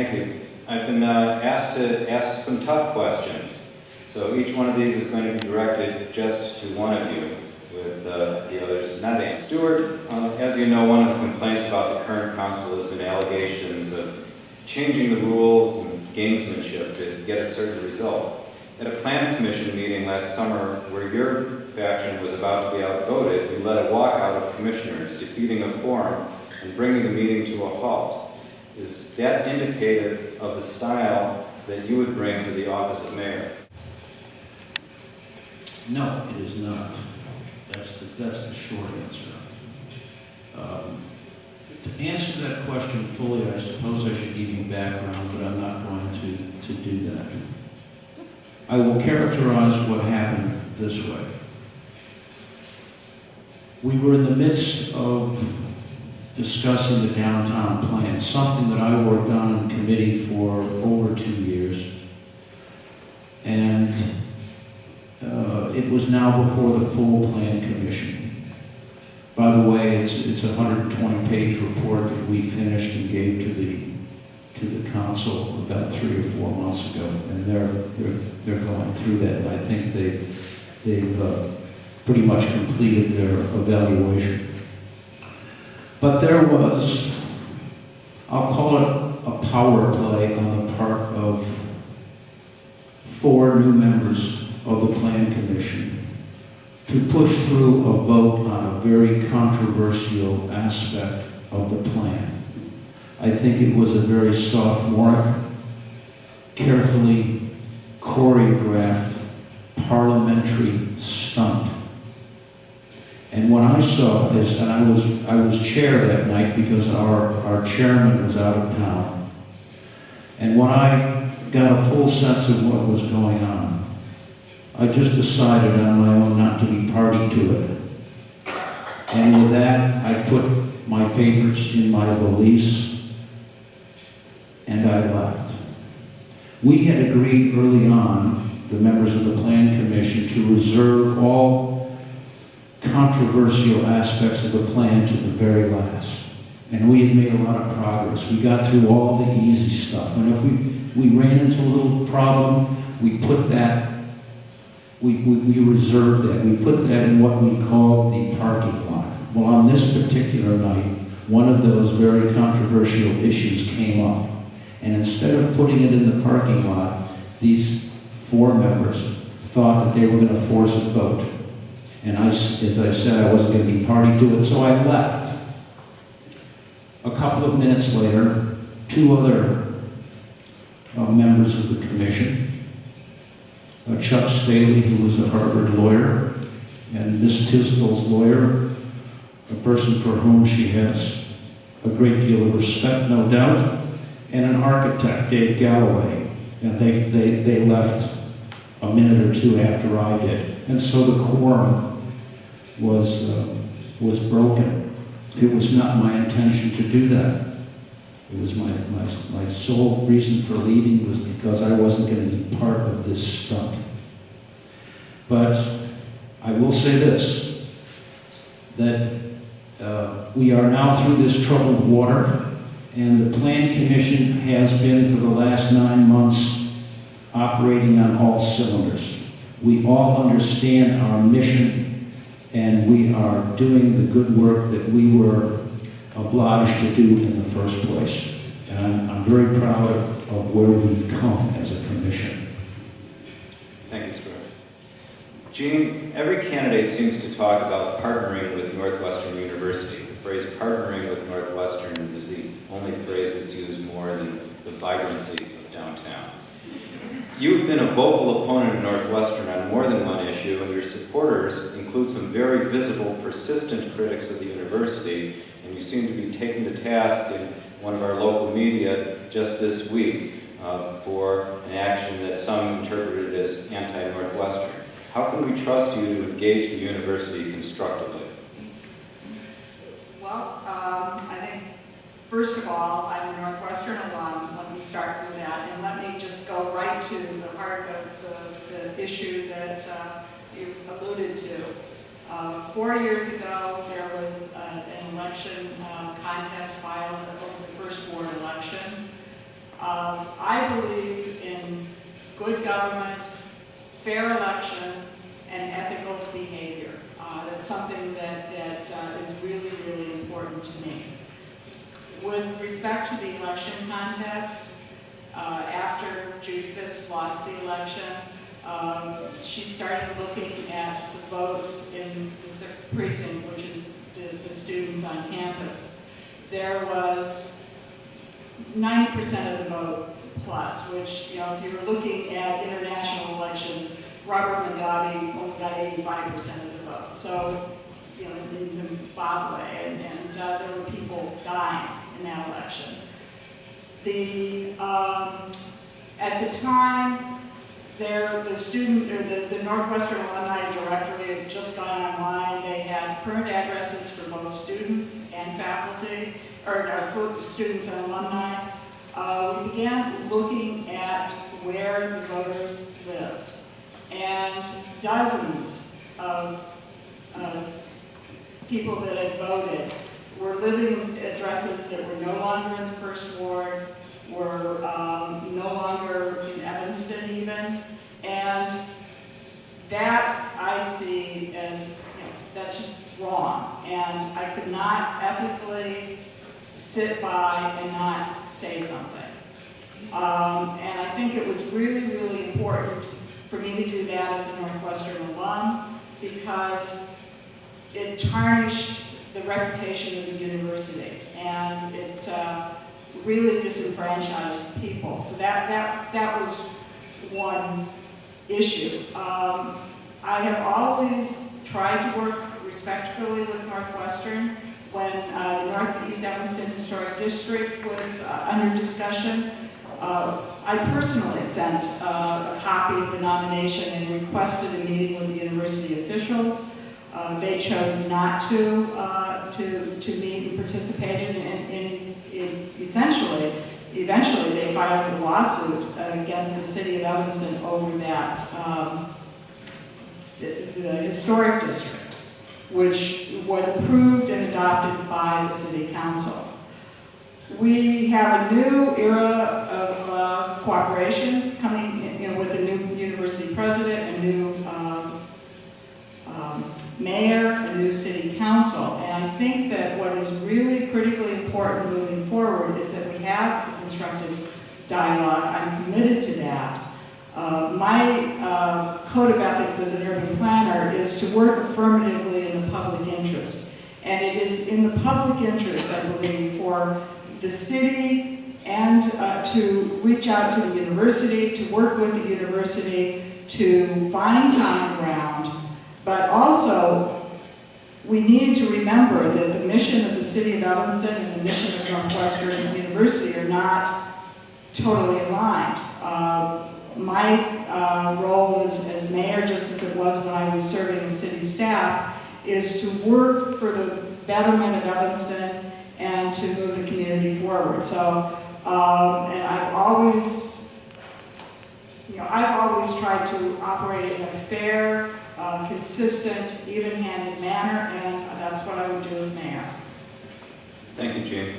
Thank you. I've been asked to ask some tough questions. So each one of these is going to be directed just to one of you, with the others not answered. Stuart, as you know, one of the complaints about the current council has been allegations of changing the rules and gamesmanship to get a certain result. At a plan commission meeting last summer where your faction was about to be outvoted, you led a walkout of commissioners, defeating a quorum and bringing the meeting to a halt. Is that indicative of the style that you would bring to the office of mayor? No, it is not. That's the short answer. To answer that question fully, I suppose I should give you background, but I'm not going to do that. I will characterize what happened this way. We were in the midst of discussing the downtown plan, something that I worked on in committee for over 2 years. And it was now before the full plan commission. By the way, it's a 120-page report that we finished and gave to the council about 3 or 4 months ago, and they're going through that. And I think they've pretty much completed their evaluation. But there was, I'll call it a power play on the part of 4 new members of the Plan Commission to push through a vote on a very controversial aspect of the plan. I think it was a very sophomoric, carefully choreographed parliamentary stunt. And what I saw is, and I was chair that night because our chairman was out of town. And when I got a full sense of what was going on, I just decided on my own not to be party to it. And with that, I put my papers in my valise and I left. We had agreed early on, the members of the Plan Commission, to reserve all controversial aspects of the plan to the very last. And we had made a lot of progress. We got through all the easy stuff. And if we ran into a little problem, we put that, we reserved that. We put that in what we called the parking lot. Well, on this particular night, one of those very controversial issues came up. And instead of putting it in the parking lot, these 4 members thought that they were going to force a vote. And as I said, I wasn't going to be party to it, so I left. A couple of minutes later, 2 other members of the commission, Chuck Staley, who was a Harvard lawyer, and Miss Tisdall's lawyer, a person for whom she has a great deal of respect, no doubt, and an architect, Dave Galloway. And they left a minute or 2 after I did. And so the quorum was broken. It was not my intention to do that. It was my sole reason for leaving was because I wasn't going to be part of this stunt. But I will say this, that we are now through this troubled water, and the Plan Commission has been for the last 9 months operating on all cylinders. We all understand our mission, and we are doing the good work that we were obliged to do in the first place. And I'm very proud of where we've come as a commission. Thank you, Stuart. Jeanne, every candidate seems to talk about partnering with Northwestern University. The phrase partnering with Northwestern is the only phrase that's used more than the vibrancy of downtown. You've been a vocal opponent of Northwestern on more than one issue, and your supporters include some very visible, persistent critics of the university, and you seem to be taken to task in one of our local media just this week for an action that some interpreted as anti-Northwestern. How can we trust you to engage the university constructively? Well, I think, first of all, I'm a Northwestern alum. Let me start with that. And let me just go right to the heart of the issue that you alluded to. 4 years ago, there was an election contest filed over the first board election. I believe in good government, fair elections, and ethical behavior. That's something that is really, really important to me. With respect to the election contest, after Judy Fisk lost the election, she started looking at the votes in the 6th precinct, which is the students on campus. There was 90% of the vote plus, which, you know, if you were looking at international elections, Robert Mugabe only got 85% of the vote. So, you know, in Zimbabwe, and there were people dying in that election. At the time, the student, or the Northwestern Alumni Directory had just gone online. They had current addresses for both students and faculty, or students and alumni. We began looking at where the voters lived, and dozens of people that had voted were living in addresses that were no longer in the 1st Ward, were no longer in Evanston even, and that I see as, you know, that's just wrong, and I could not ethically sit by and not say something. And I think it was really, really important for me to do that as a Northwestern alum, because it tarnished the reputation of the university, and it really disenfranchised people. So that was one issue. I have always tried to work respectfully with Northwestern. When the Northeast Evanston Historic District was under discussion, I personally sent a copy of the nomination and requested a meeting with the university officials. They chose not to meet and participate in eventually they filed a lawsuit against the city of Evanston over that, the historic district, which was approved and adopted by the city council. We have a new era of cooperation coming, you know, with a new university president, a new mayor, a new city council, and I think that what is really critically important moving forward is that we have a constructive dialogue. I'm committed to that. My code of ethics as an urban planner is to work affirmatively in the public interest, and it is in the public interest, I believe, for the city and to reach out to the university, to work with the university, to find common ground. But also, we need to remember that the mission of the city of Evanston and the mission of Northwestern University are not totally aligned. My role as mayor, just as it was when I was serving as city staff, is to work for the betterment of Evanston and to move the community forward. So, and I've always tried to operate in a fair, consistent, even-handed manner, and that's what I would do as mayor. Thank you, Jeanne.